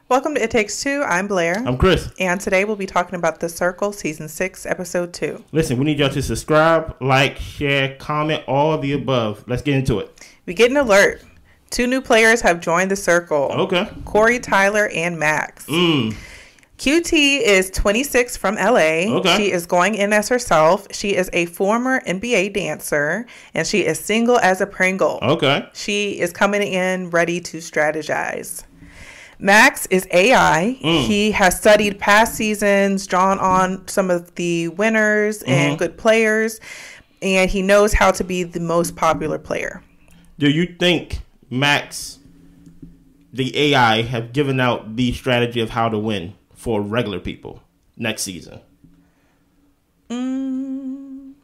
Welcome to It Takes Two. I'm Blair. I'm Chris. And today we'll be talking about The Circle, Season 6, Episode 2. Listen, we need y'all to subscribe, like, share, comment, all of the above. Let's get into it. We get an alert. 2 new players have joined The Circle. Okay. Corey, Tyler, and Max. QT is 26 from LA. Okay. She is going in as herself. She is a former NBA dancer, and she is single as a Pringle. Okay. She is coming in ready to strategize. Max is AI. He has studied past seasons, drawn on some of the winners and good players, and he knows how to be the most popular player. Do you think Max, the AI, have given out the strategy of how to win for regular people next season?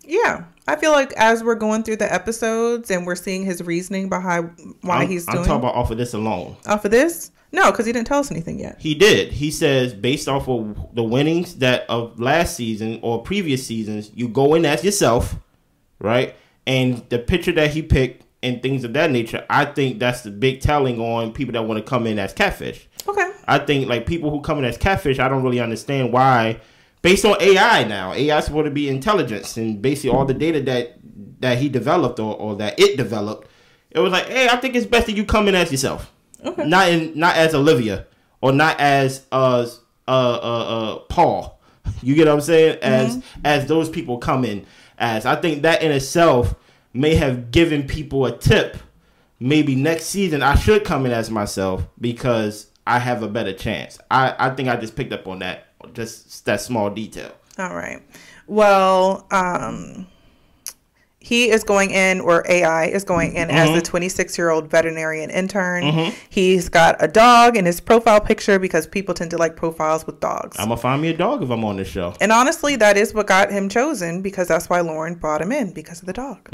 Yeah. I feel like as we're going through the episodes and we're seeing his reasoning behind why he's doing... I'm talking about off of this alone. Off of this? No, because he didn't tell us anything yet. He did. He says based off of the winnings that of last season or previous seasons, you go in as yourself, right? And the picture that he picked and things of that nature, I think that's the big telling on people that want to come in as catfish. Okay. I think like people who come in as catfish, I don't really understand why. Based on AI now, AI is supposed to be intelligence, and basically all the data that he developed or that it developed, it was like, hey, I think it's best that you come in as yourself. Okay. Not as Olivia or not as Paul. You get what I'm saying? As those people come in as. I think that in itself may have given people a tip. Maybe next season I should come in as myself because I have a better chance. I think I just picked up on that. Just that small detail. All right. Well, he is going in, or AI is going in as the 26-year-old veterinarian intern. He's got a dog in his profile picture because people tend to like profiles with dogs. I'm going to find me a dog if I'm on this show. And honestly, that is what got him chosen because that's why Lauren brought him in, because of the dog.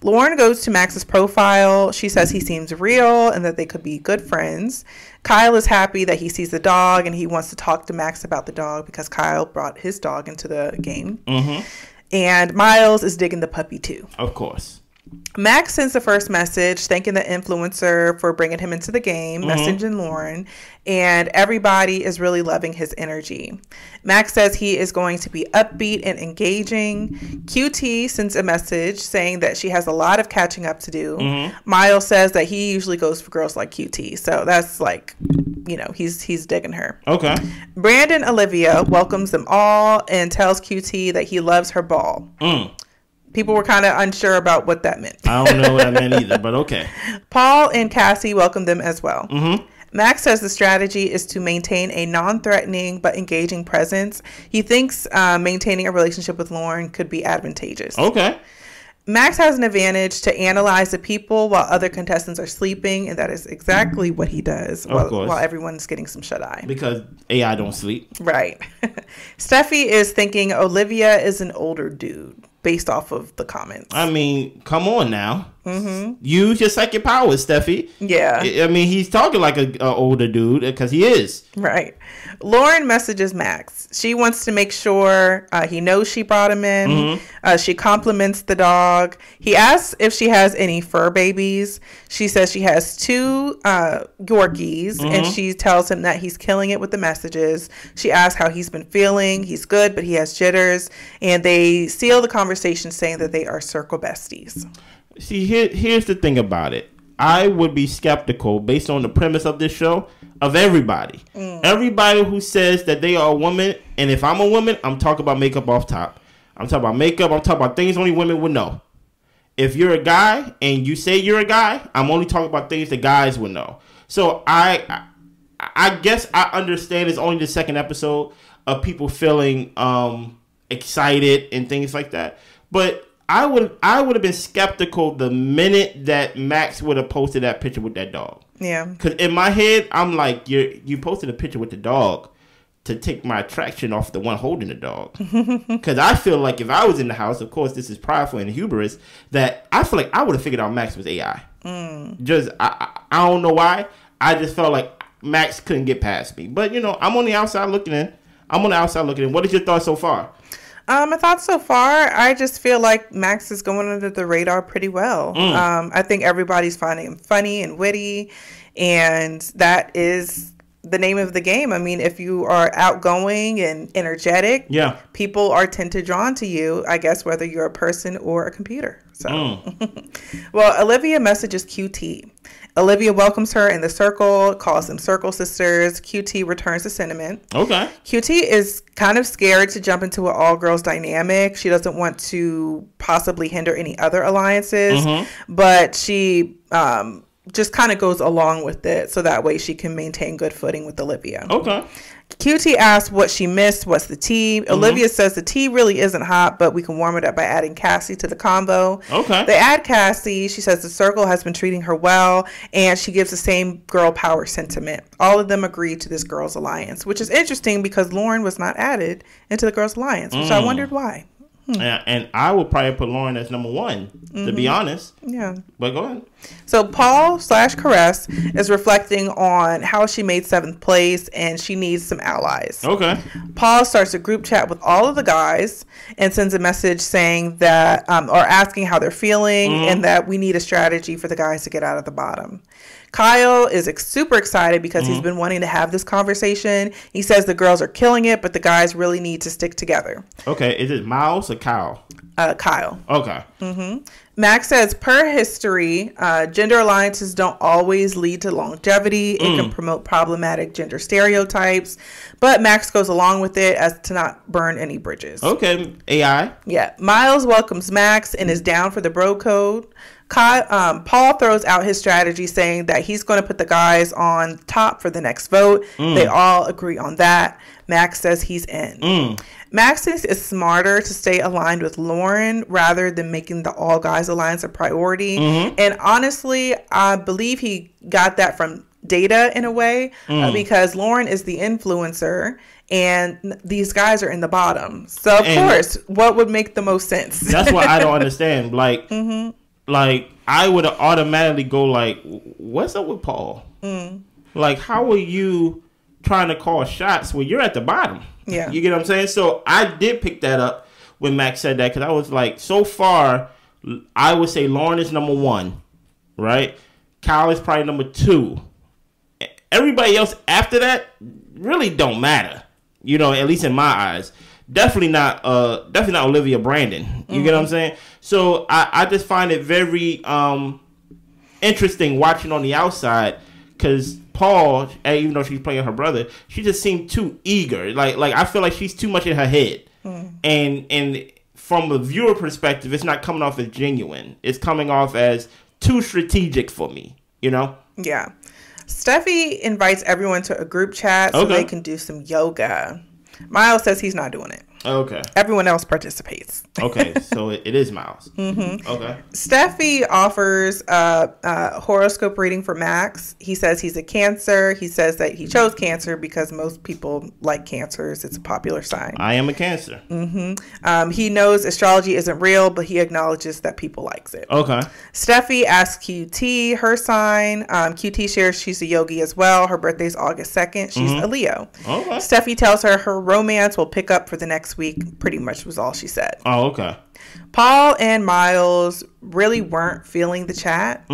Lauren goes to Max's profile. She says he seems real and that they could be good friends. Kyle is happy that he sees the dog and he wants to talk to Max about the dog because Kyle brought his dog into the game. And Miles is digging the puppy too. Of course. Max sends the first message thanking the influencer for bringing him into the game, messaging Lauren, and everybody is really loving his energy. Max says he is going to be upbeat and engaging. QT sends a message saying that she has a lot of catching up to do. Miles says that he usually goes for girls like QT, so that's like, you know, he's digging her. Okay. Brandon Olivia welcomes them all and tells QT that he loves her ball. People were kind of unsure about what that meant. I don't know what that meant either, but okay. Paul and Cassie welcome them as well. Max says the strategy is to maintain a non-threatening but engaging presence. He thinks maintaining a relationship with Lauren could be advantageous. Okay. Max has an advantage to analyze the people while other contestants are sleeping, and that is exactly what he does while everyone's getting some shut-eye. Because AI don't sleep. Right. Steffi is thinking Olivia is an older dude. Based off of the comments. I mean, come on now. Use your psychic powers, Steffi. Yeah. I mean, he's talking like a older dude because he is. Right. Lauren messages Max. She wants to make sure he knows she brought him in. She compliments the dog. He asks if she has any fur babies. She says she has 2 Yorkies, and she tells him that he's killing it with the messages. She asks how he's been feeling. He's good, but he has jitters. And they seal the conversation saying that they are circle besties. See, here's the thing about it. I would be skeptical based on the premise of this show of everybody. Everybody who says that they are a woman, and if I'm a woman, I'm talking about makeup off top. I'm talking about makeup. I'm talking about things only women would know. If you're a guy and you say you're a guy, I'm only talking about things that guys would know. So I guess I understand it's only the second episode of people feeling excited and things like that. But I would have been skeptical the minute that Max would have posted that picture with that dog. Yeah. Because in my head, I'm like, you posted a picture with the dog to take my attraction off the one holding the dog. Because I feel like if I was in the house, of course, this is prideful and hubris, that I feel like I would have figured out Max was AI. Just, I don't know why. I just felt like Max couldn't get past me. But, you know, I'm on the outside looking in. What is your thoughts so far? My thoughts so far, I just feel like Max is going under the radar pretty well. I think everybody's finding him funny and witty, and that is the name of the game. I mean, if you are outgoing and energetic, people are tend to drawn to you, I guess, whether you're a person or a computer. So, well, Olivia messages QT. Olivia welcomes her in the circle, calls them circle sisters. QT returns the sentiment. Okay. QT is kind of scared to jump into an all-girls dynamic. She doesn't want to possibly hinder any other alliances, but she just kind of goes along with it so that way she can maintain good footing with Olivia. Okay. QT asks what she missed, what's the tea. Olivia says the tea really isn't hot, but we can warm it up by adding Cassie to the combo. Okay. They add Cassie. She says the circle has been treating her well, and she gives the same girl power sentiment. All of them agree to this girls' alliance, which is interesting because Lauren was not added into the girls' alliance, which I wondered why. And I would probably put Lauren as number one, to be honest. Yeah. But go ahead. So Paul/Caress is reflecting on how she made 7th place and she needs some allies. Okay. Paul starts a group chat with all of the guys and sends a message saying that, or asking how they're feeling and that we need a strategy for the guys to get out of the bottom. Kyle is super excited because he's been wanting to have this conversation. He says the girls are killing it, but the guys really need to stick together. Okay, is it Miles or Kyle? Kyle. Okay. Max says, per history, gender alliances don't always lead to longevity. It can promote problematic gender stereotypes, but Max goes along with it as to not burn any bridges. Okay, AI. Yeah. Miles welcomes Max and is down for the bro code. Paul throws out his strategy saying that he's going to put the guys on top for the next vote. They all agree on that. Max says he's in. Max thinks it's smarter to stay aligned with Lauren rather than making the all guys alliance a priority. And honestly, I believe he got that from data in a way because Lauren is the influencer and these guys are in the bottom. So of course, what would make the most sense? That's what I don't understand. Like, I would automatically go like, what's up with Paul? Like, how are you trying to call shots when you're at the bottom? Yeah. You get what I'm saying? So I did pick that up when Max said that because I was like, so far, I would say Lauren is number 1, right? Kyle is probably number 2. Everybody else after that really don't matter, you know, at least in my eyes. Definitely not Olivia Brandon. You get what I'm saying? So I just find it very interesting watching on the outside because Paul, even though she's playing her brother, she just seemed too eager. Like I feel like she's too much in her head. And from a viewer perspective, it's not coming off as genuine. It's coming off as too strategic for me, you know? Yeah. Steffi invites everyone to a group chat so they can do some yoga. Miles says he's not doing it. Okay. Everyone else participates. Okay, so it is Miles. Okay. Steffi offers a horoscope reading for Max. He says he's a Cancer. He says that he chose Cancer because most people like Cancers. It's a popular sign. I am a Cancer. He knows astrology isn't real, but he acknowledges that people likes it. Okay. Steffi asks QT her sign. QT shares she's a yogi as well. Her birthday's August 2nd. She's a Leo. Okay. Steffi tells her romance will pick up for the next week. Pretty much was all she said. Oh, okay. Paul and Miles really weren't feeling the chat.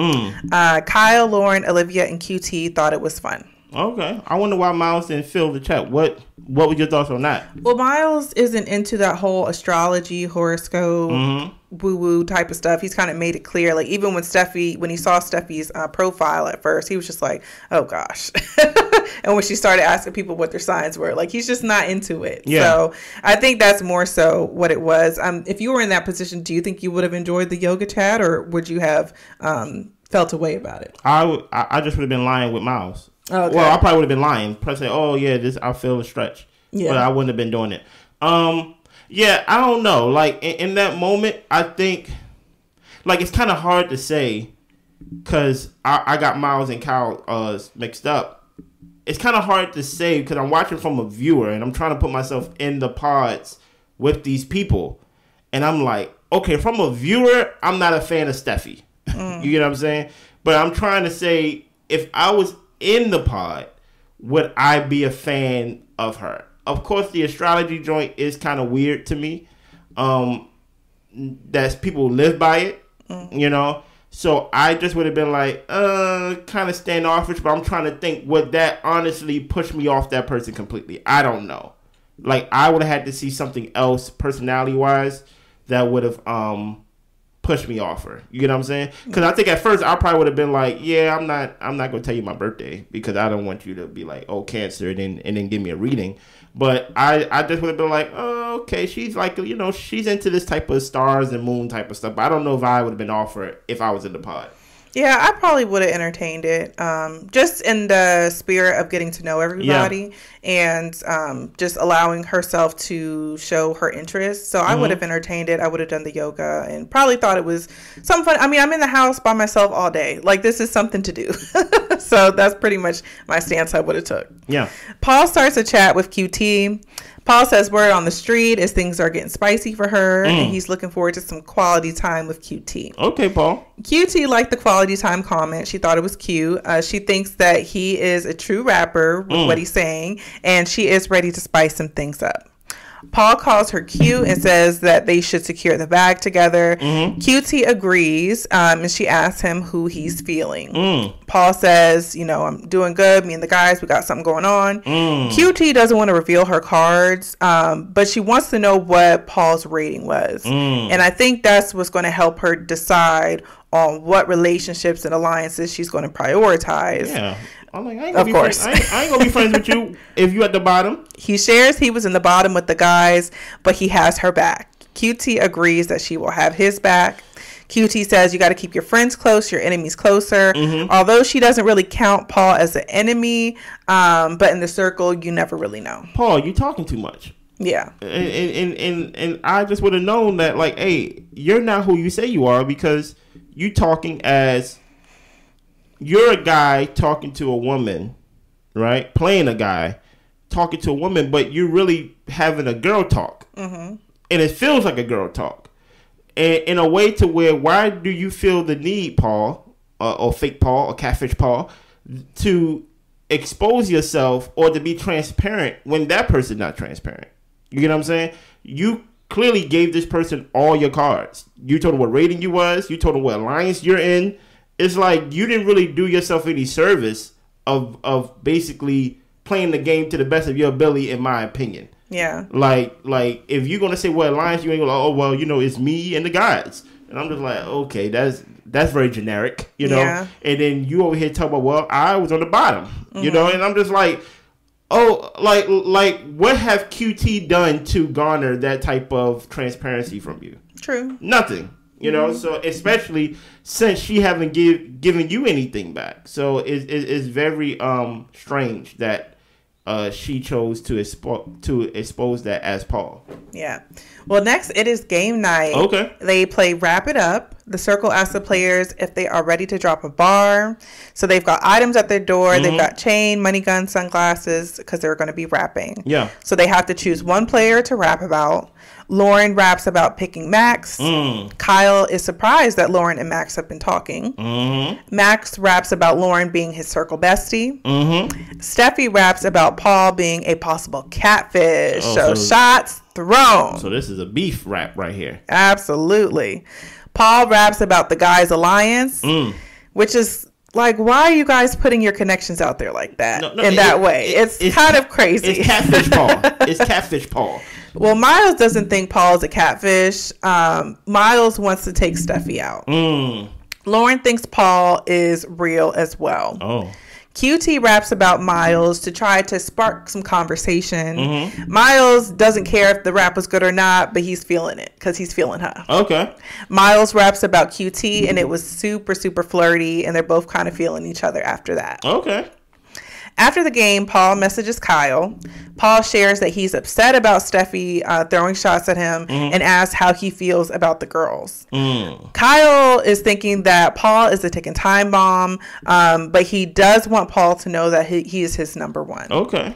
Kyle, Lauren, Olivia, and QT thought it was fun. Okay. I wonder why Miles didn't feel the chat. What were your thoughts on that? Well, Miles isn't into that whole astrology, horoscope, woo-woo type of stuff. He's kind of made it clear. Like, even when he saw Steffi's profile at first, he was just like, oh, gosh. And when she started asking people what their signs were, like, he's just not into it. Yeah. So I think that's more so what it was. If you were in that position, do you think you would have enjoyed the yoga chat, or would you have felt a way about it? I just would have been lying with Miles. Okay. Well, I probably would have been lying. Probably say, oh, yeah, I feel a stretch. Yeah. But I wouldn't have been doing it. Yeah, I don't know. Like, in that moment, I think, like, it's kind of hard to say because I got Miles and Kyle mixed up. It's kind of hard to say because I'm watching from a viewer and I'm trying to put myself in the pods with these people. And I'm like, okay, from a viewer, I'm not a fan of Steffi. You get what I'm saying? But I'm trying to say, if I was in the pod, would I be a fan of her? Of course, the astrology joint is kind of weird to me. That's people live by it, you know. So I just would have been like, kind of standoffish, but I'm trying to think, would that honestly push me off that person completely? I don't know. Like, I would have had to see something else personality-wise that would have pushed me off her. You get what I'm saying? Because I think at first I probably would have been like, yeah, I'm not going to tell you my birthday because I don't want you to be like, oh, Cancer, and then give me a reading. But I just would have been like, oh, okay, she's like, you know, she's into this type of stars and moon type of stuff. But I don't know if I would have been off her if I was in the pod. Yeah, I probably would have entertained it, just in the spirit of getting to know everybody and just allowing herself to show her interest. So I would have entertained it. I would have done the yoga and probably thought it was some fun. I mean, I'm in the house by myself all day. Like, this is something to do. So that's pretty much my stance I would have took. Yeah. Paul starts a chat with QT. Paul says word on the street as things are getting spicy for her, and he's looking forward to some quality time with QT. Okay, Paul. QT liked the quality time comment. She thought it was cute. She thinks that he is a true rapper with what he's saying, and she is ready to spice some things up. Paul calls her cute and says that they should secure the bag together. QT agrees, and she asks him who he's feeling. Paul says, you know, I'm doing good. Me and the guys, we got something going on. QT doesn't want to reveal her cards, but she wants to know what Paul's rating was. And I think that's what's going to help her decide on what relationships and alliances she's going to prioritize. Yeah. I'm like, I ain't gonna be friends with you if you at the bottom. He shares he was in the bottom with the guys, but he has her back. QT agrees that she will have his back. QT says you got to keep your friends close, your enemies closer. Although she doesn't really count Paul as an enemy, but in the circle, you never really know. Paul, you talking too much. Yeah. And I just would have known that, like, hey, you're not who you say you are because you talking as... You're a guy talking to a woman, right? Playing a guy, talking to a woman, but you're really having a girl talk. And it feels like a girl talk. And in a way to where, why do you feel the need, Paul, or fake Paul, or catfish Paul, to expose yourself or to be transparent when that person's not transparent? You get what I'm saying? You clearly gave this person all your cards. You told them what rating you was. You told them what alliance you're in. It's like you didn't really do yourself any service of basically playing the game to the best of your ability, in my opinion. Yeah. Like if you're gonna say what alliance, you ain't gonna like, oh well, you know, it's me and the guys. And I'm just like, okay, that's very generic, you know. Yeah. And then you over here talking about, well, I was on the bottom, you know, and I'm just like, oh, like what have QT done to garner that type of transparency from you? True. Nothing. You know, so especially since she haven't given you anything back. So it's very strange that she chose to expose that as Paul. Yeah. Well, next it is game night. Okay. They play Wrap It Up. The circle asks the players if they are ready to drop a bar. So they've got items at their door. They've got chain, money gun, sunglasses, because they're going to be rapping. Yeah. So they have to choose one player to rap about. Lauren raps about picking Max. Kyle is surprised that Lauren and Max have been talking. Max raps about Lauren being his circle bestie. Steffi raps about Paul being a possible catfish. So shots thrown. So this is a beef rap right here. Absolutely. Paul raps about the guys' alliance, which is like, why are you guys putting your connections out there like that that way? It's kind of crazy. It's catfish Paul. It's catfish Paul. Well, Miles doesn't think Paul is a catfish. Miles wants to take Steffi out. Lauren thinks Paul is real as well. QT raps about Miles to try to spark some conversation. Miles doesn't care if the rap was good or not, but he's feeling it because he's feeling her. Okay. Miles raps about QT, and it was super, super flirty, and they're both kind of feeling each other after that. Okay. After the game, Paul messages Kyle. Paul shares that he's upset about Steffi throwing shots at him and asks how he feels about the girls. Kyle is thinking that Paul is a ticking time bomb, but he does want Paul to know that he is his number one. Okay.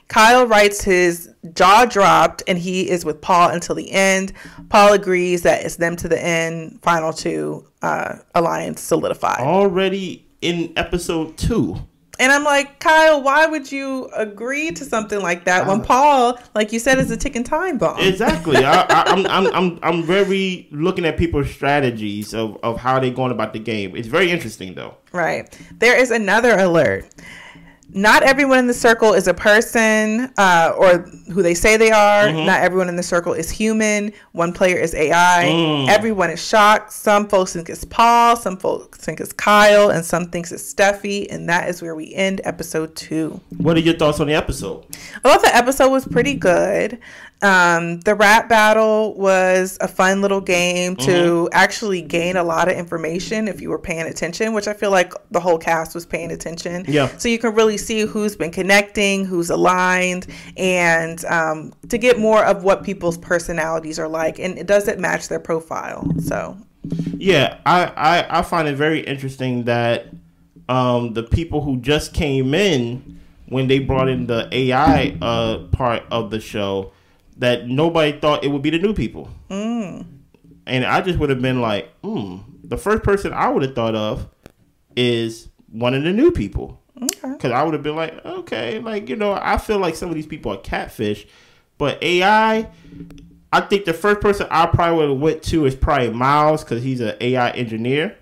Kyle writes his jaw dropped and he is with Paul until the end. Paul agrees that it's them to the end, final two, alliance solidified. Already in episode 2. And I'm like, Kyle, why would you agree to something like that when Paul, like you said, is a ticking time bomb? Exactly. I'm very looking at people's strategies of how they're going about the game. It's very interesting, though. Right. There is another alert. Not everyone in the circle is a person or who they say they are. Mm-hmm. Not everyone in the circle is human. One player is AI. Everyone is shocked. Some folks think it's Paul. Some folks think it's Kyle. And some thinks it's Steffi. And that is where we end episode 2. What are your thoughts on the episode? I thought the episode was pretty good. The rap battle was a fun little game to actually gain a lot of information if you were paying attention, which I feel like the whole cast was paying attention. Yeah. So you can really see who's been connecting, who's aligned, and to get more of what people's personalities are like. And does it match their profile? So, yeah, I find it very interesting that the people who just came in when they brought in the AI part of the show, that nobody thought it would be the new people. And I just would have been like, the first person I would have thought of is one of the new people. Because I would have been like, okay, like, you know, I feel like some of these people are catfish. But AI, I think the first person I probably would have went to is probably Miles, because he's an AI engineer.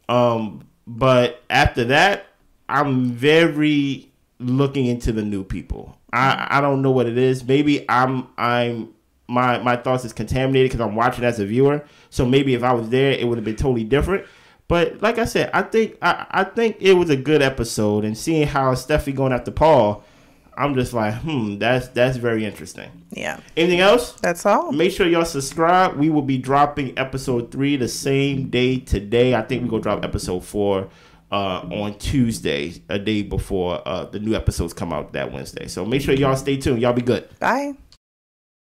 But after that, I'm very looking into the new people. I don't know what it is. Maybe my thoughts is contaminated because I'm watching as a viewer. So maybe if I was there, it would have been totally different. But like I said, I think it was a good episode, and seeing how Steffi going after Paul, I'm just like, that's very interesting. Yeah. Anything else? That's all. Make sure y'all subscribe. We will be dropping episode 3 the same day today. I think we're gonna drop episode 4 on Tuesday, a day before the new episodes come out that Wednesday. So make sure y'all stay tuned. Y'all be good. Bye.